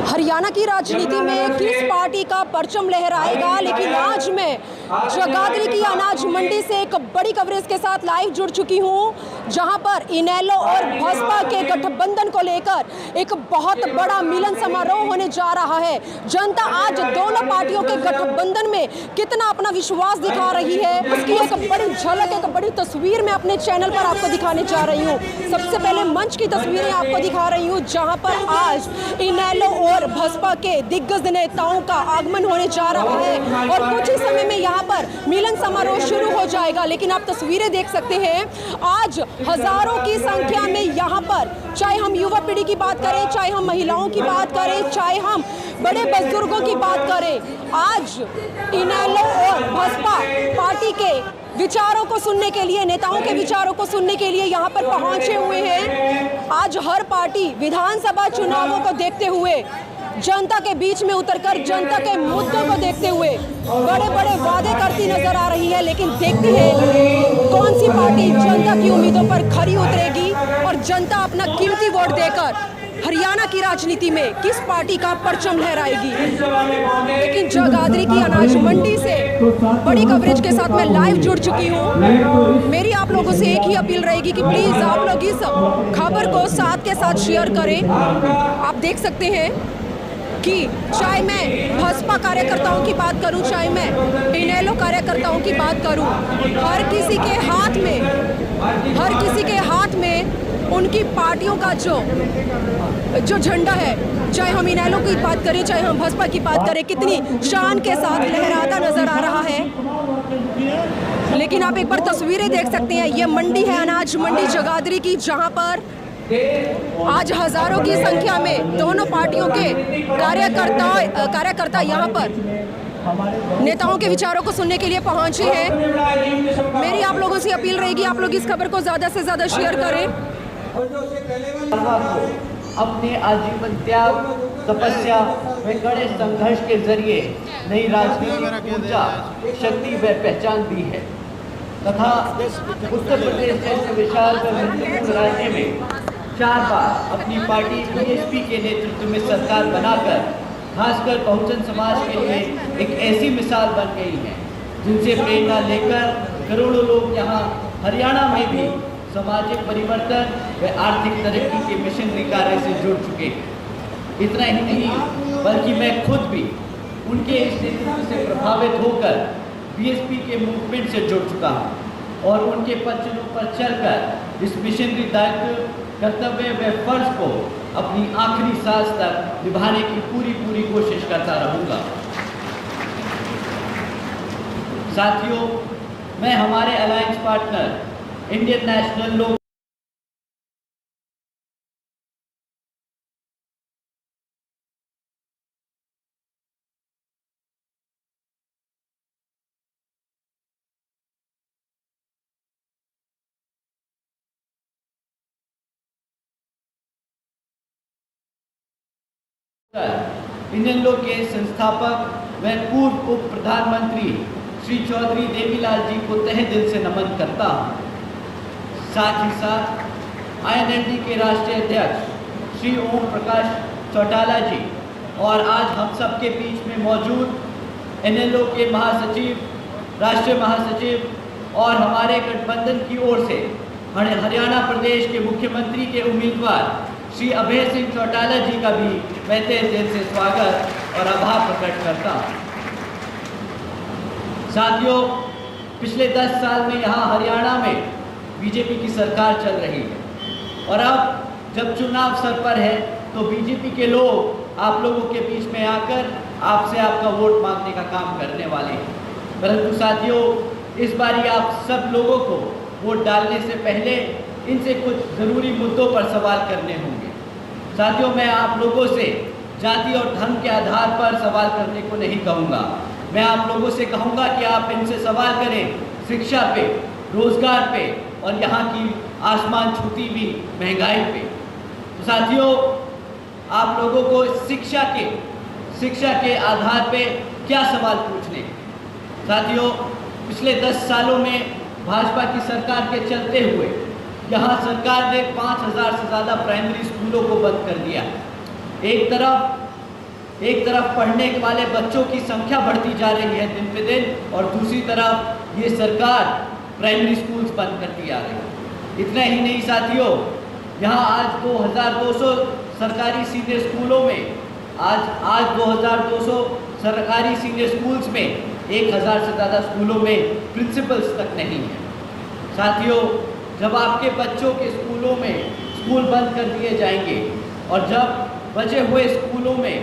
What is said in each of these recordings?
हरियाणा की राजनीति में किस पार्टी का परचम लहराएगा, लेकिन आज मैं जगाधरी की अनाज मंडी से एक बड़ी कवरेज के साथ लाइव जुड़ चुकी हूं, जहां पर इनेलो और भाजपा के गठबंधन को लेकर एक बहुत बड़ा मिलन समारोह होने जा रहा है। जनता आज दोनों पार्टियों के गठबंधन में कितना अपना विश्वास दिखा रही है, उसकी एक बड़ी झलक, एक बड़ी तस्वीर मैं अपने चैनल पर आपको दिखाने जा रही हूँ। सबसे पहले मंच की तस्वीरें आपको दिखा रही हूँ, जहाँ पर आज इनेलो और भाजपा के दिग्गज नेताओं का आगमन होने जा रहा है और कुछ ही समय में यहाँ पर मिलन समारोह शुरू हो जाएगा। लेकिन आप तस्वीरें देख सकते हैं, आज हजारों की संख्या में यहाँ पर, चाहे हम युवा पीढ़ी की बात करें, चाहे हम महिलाओं की बात करें, चाहे हम बड़े बुजुर्गों की बात करें, आज इनेलो और भाजपा पार्टी के विचारों को सुनने के लिए, नेताओं के विचारों को सुनने के लिए यहाँ पर पहुंचे हुए हैं। आज हर पार्टी विधानसभा चुनावों को देखते हुए, जनता के बीच में उतरकर जनता के मुद्दों को देखते हुए बड़े बड़े वादे करती नजर आ रही है। लेकिन देखते हैं कौन सी पार्टी जनता की उम्मीदों पर खरी उतरेगी और जनता अपना कीमती वोट देकर हरियाणा की राजनीति में किस पार्टी का परचम लहराएगी। लेकिन जगाधरी की अनाज मंडी से बड़ी कवरेज के साथ मैं लाइव जुड़ चुकी हूँ। मेरी आप लोगों से एक ही अपील रहेगी कि प्लीज आप लोग इस खबर को साथ के साथ शेयर करें। आप देख सकते हैं कि चाहे मैं भाजपा कार्यकर्ताओं की बात करूं, चाहे मैं इनेलो कार्यकर्ताओं की बात करूं, हर किसी के हाथ में उनकी पार्टियों का जो झंडा है, चाहे हम इनेलो की बात करें, चाहे हम भाजपा की बात करें, कितनी शान के साथ लहराता नजर आ रहा है। लेकिन आप एक बार तस्वीरें देख सकते हैं, ये मंडी है अनाज मंडी जगाधरी की, जहां पर आज हजारों की संख्या में दोनों पार्टियों के कार्यकर्ता यहाँ पर नेताओं के विचारों को सुनने के लिए पहुंचे हैं। मेरी आप लोगों से अपील रहेगी, आप लोग इस खबर को ज्यादा से ज्यादा शेयर करें। अपने आजीवन त्याग, तपस्या व कड़े संघर्ष के जरिए नई राजनीतिक ऊर्जा, शक्ति व पहचान दी है तथा उत्तर प्रदेश जैसे विशाल व महत्वपूर्ण राज्य में 4 बार अपनी पार्टी बीएसपी के नेतृत्व में सरकार बनाकर खासकर बहुजन समाज के लिए एक ऐसी मिसाल बन गई है, जिनसे प्रेरणा लेकर करोड़ों लोग यहाँ हरियाणा में भी सामाजिक परिवर्तन व आर्थिक तरक्की के मिशनरी कार्य से जुड़ चुके हैं। इतना ही नहीं, बल्कि मैं खुद भी उनके इस नेतृत्व से प्रभावित होकर बीएसपी के मूवमेंट से जुड़ चुका हूँ और उनके पचनों पर चलकर इस मिशनरी दायित्व, कर्तव्य व फर्ज को अपनी आखिरी सांस तक निभाने की पूरी कोशिश करता रहूँगा। साथियों, मैं हमारे अलायंस पार्टनर इंडियन नेशनल लोक इंडियन लोक के संस्थापक व पूर्व उप प्रधानमंत्री श्री चौधरी देवीलाल जी को तहे दिल से नमन करता हूँ। साथ ही साथ आईएनएलडी के राष्ट्रीय अध्यक्ष श्री ओम प्रकाश चौटाला जी और आज हम सब के बीच में मौजूद इनेलो के महासचिव, राष्ट्रीय महासचिव और हमारे गठबंधन की ओर से हरियाणा प्रदेश के मुख्यमंत्री के उम्मीदवार श्री अभय सिंह चौटाला जी का भी मैं तहे दिल से स्वागत और आभार प्रकट करता हूँ। साथियों, पिछले 10 साल में यहाँ हरियाणा में बीजेपी की सरकार चल रही है और अब जब चुनाव सर पर है तो बीजेपी के लोग आप लोगों के बीच में आकर आपसे आपका वोट मांगने का काम करने वाले हैं। परंतु साथियों, इस बारी आप सब लोगों को वोट डालने से पहले इनसे कुछ ज़रूरी मुद्दों पर सवाल करने होंगे। साथियों, मैं आप लोगों से जाति और धर्म के आधार पर सवाल करने को नहीं कहूँगा। मैं आप लोगों से कहूँगा कि आप इनसे सवाल करें शिक्षा पे, रोजगार पे और यहाँ की आसमान छूती हुई महंगाई पे। तो साथियों, आप लोगों को शिक्षा के आधार पे क्या सवाल पूछने। साथियों, पिछले 10 सालों में भाजपा की सरकार के चलते हुए यहाँ सरकार ने 5000 से ज़्यादा प्राइमरी स्कूलों को बंद कर दिया। एक तरफ एक तरफ पढ़ने वाले बच्चों की संख्या बढ़ती जा रही है दिन पे दिन, और दूसरी तरफ ये सरकार प्राइमरी स्कूल्स बंद करती आ रही है। इतना ही नहीं साथियों, यहाँ आज 2200 सरकारी सीनियर स्कूलों में आज 2200 सरकारी सीनियर स्कूल्स में 1000 से ज़्यादा स्कूलों में प्रिंसिपल्स तक नहीं है। साथियों, जब आपके बच्चों के स्कूलों में स्कूल बंद कर दिए जाएंगे और जब बचे हुए स्कूलों में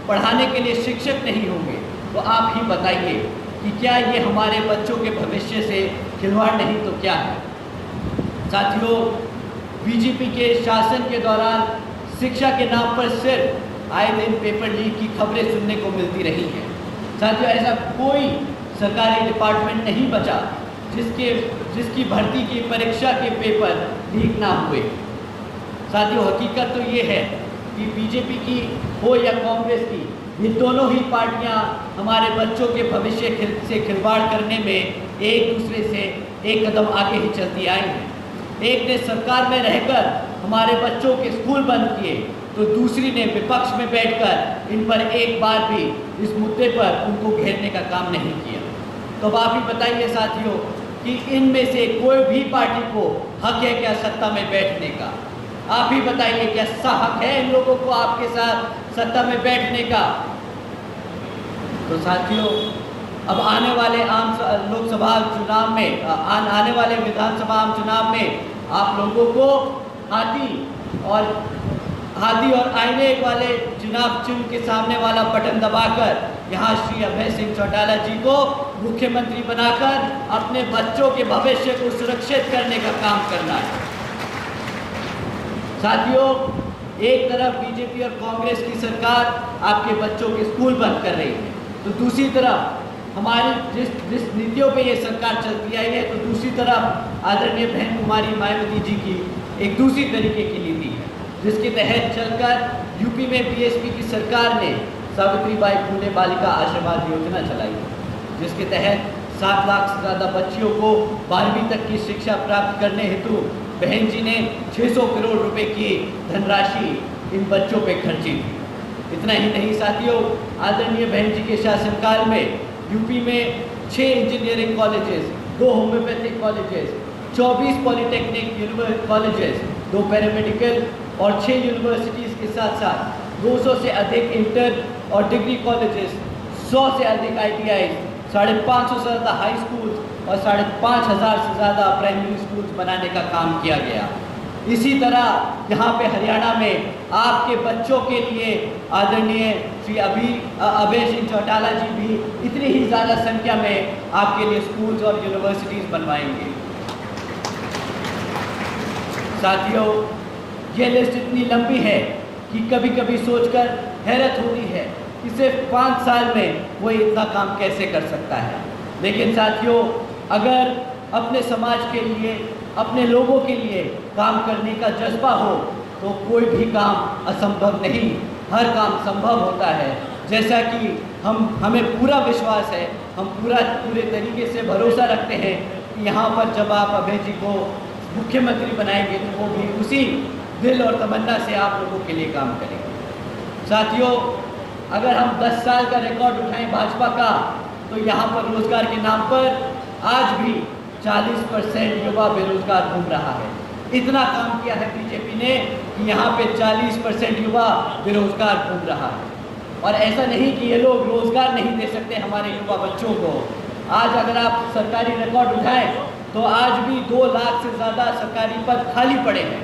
पढ़ाने के लिए शिक्षक नहीं होंगे, तो आप ही बताइए कि क्या ये हमारे बच्चों के भविष्य से खिलवाड़ नहीं तो क्या है। साथियों, बीजेपी के शासन के दौरान शिक्षा के नाम पर सिर्फ आए दिन पेपर लीक की खबरें सुनने को मिलती रही हैं। साथियों, ऐसा कोई सरकारी डिपार्टमेंट नहीं बचा जिसकी भर्ती की परीक्षा के पेपर लीक ना हुए। साथियों, हकीकत तो ये है कि बीजेपी की हो या कांग्रेस की, ये दोनों ही पार्टियां हमारे बच्चों के भविष्य से खिलवाड़ करने में एक दूसरे से एक कदम आगे ही चलती आई हैं। एक ने सरकार में रहकर हमारे बच्चों के स्कूल बंद किए, तो दूसरी ने विपक्ष में बैठकर इन पर एक बार भी इस मुद्दे पर उनको घेरने का काम नहीं किया। तो अब आप ही बताइए साथियों कि इनमें से कोई भी पार्टी को हक है क्या सत्ता में बैठने का? आप ही बताइए, क्या हक है इन लोगों को आपके साथ सत्ता में बैठने का? तो साथियों, अब आने वाले आम लोकसभा चुनाव में, आने वाले विधानसभा आम चुनाव में आप लोगों को हाथी और आईने वाले चुनाव चिन्ह के सामने वाला बटन दबाकर यहाँ श्री अभय सिंह चौटाला जी को मुख्यमंत्री बनाकर अपने बच्चों के भविष्य को सुरक्षित करने का काम करना है। साथियों, एक तरफ बीजेपी और कांग्रेस की सरकार आपके बच्चों के स्कूल बंद कर रही है, तो दूसरी तरफ हमारी जिस नीतियों पे ये सरकार चलती आई है, तो दूसरी तरफ आदरणीय बहन कुमारी मायावती जी की एक दूसरी तरीके की नीति है, जिसके तहत चलकर यूपी में बीएसपी की सरकार ने सावित्रीबाई फुले बालिका आशीर्वाद योजना चलाई, जिसके तहत 7 लाख से ज़्यादा बच्चियों को 12वीं तक की शिक्षा प्राप्त करने हेतु बहन जी ने 600 करोड़ रुपए की धनराशि इन बच्चों पे खर्ची थी। इतना ही नहीं साथियों, आदरणीय बहन जी के शासनकाल में यूपी में 6 engineering colleges, 2 homeopathic colleges, 24 polytechnic colleges, 2 paramedical और 6 यूनिवर्सिटीज़ के साथ साथ 200 से अधिक इंटर और डिग्री कॉलेजेस, 100 से अधिक ITI, 550 से ज़्यादा हाई स्कूल्स और 5500 से ज़्यादा प्राइमरी स्कूल्स बनाने का काम किया गया। इसी तरह यहाँ पे हरियाणा में आपके बच्चों के लिए आदरणीय श्री अभय सिंह चौटाला जी भी इतनी ही ज़्यादा संख्या में आपके लिए स्कूल्स और यूनिवर्सिटीज़ बनवाएंगे। साथियों, ये लिस्ट इतनी लंबी है कि कभी कभी सोचकर हैरत होती है कि सिर्फ 5 साल में वो इतना काम कैसे कर सकता है। लेकिन साथियों, अगर अपने समाज के लिए, अपने लोगों के लिए काम करने का जज्बा हो तो कोई भी काम असंभव नहीं, हर काम संभव होता है। जैसा कि हमें पूरा विश्वास है, हम पूरे तरीके से भरोसा रखते हैं कि यहाँ पर जब आप अभय जी को मुख्यमंत्री बनाएंगे तो वो भी उसी दिल और तमन्ना से आप लोगों के लिए काम करेंगे। साथियों, अगर हम 10 साल का रिकॉर्ड उठाएं भाजपा का, तो यहाँ पर रोजगार के नाम पर आज भी 40% युवा बेरोजगार घूम रहा है। इतना काम किया है बीजेपी ने कि यहाँ पे 40% युवा बेरोजगार घूम रहा है। और ऐसा नहीं कि ये लोग रोजगार नहीं दे सकते हमारे युवा बच्चों को। आज अगर आप सरकारी रिकॉर्ड उठाएं तो आज भी 2 लाख से ज़्यादा सरकारी पद खाली पड़े हैं।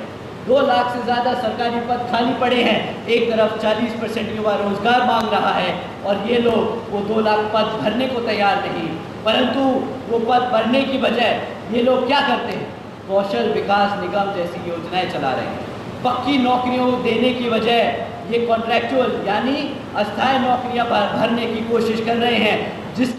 2 लाख से ज़्यादा सरकारी पद खाली पड़े हैं। एक तरफ 40% युवा रोजगार मांग रहा है और ये लोग वो 2 लाख पद भरने को तैयार नहीं, परंतु वो पद भरने की बजाय ये लोग क्या करते हैं, कौशल विकास निगम जैसी योजनाएं चला रहे हैं। पक्की नौकरियों देने की बजाय ये कॉन्ट्रैक्चुअल यानी अस्थायी नौकरियां भरने की कोशिश कर रहे हैं।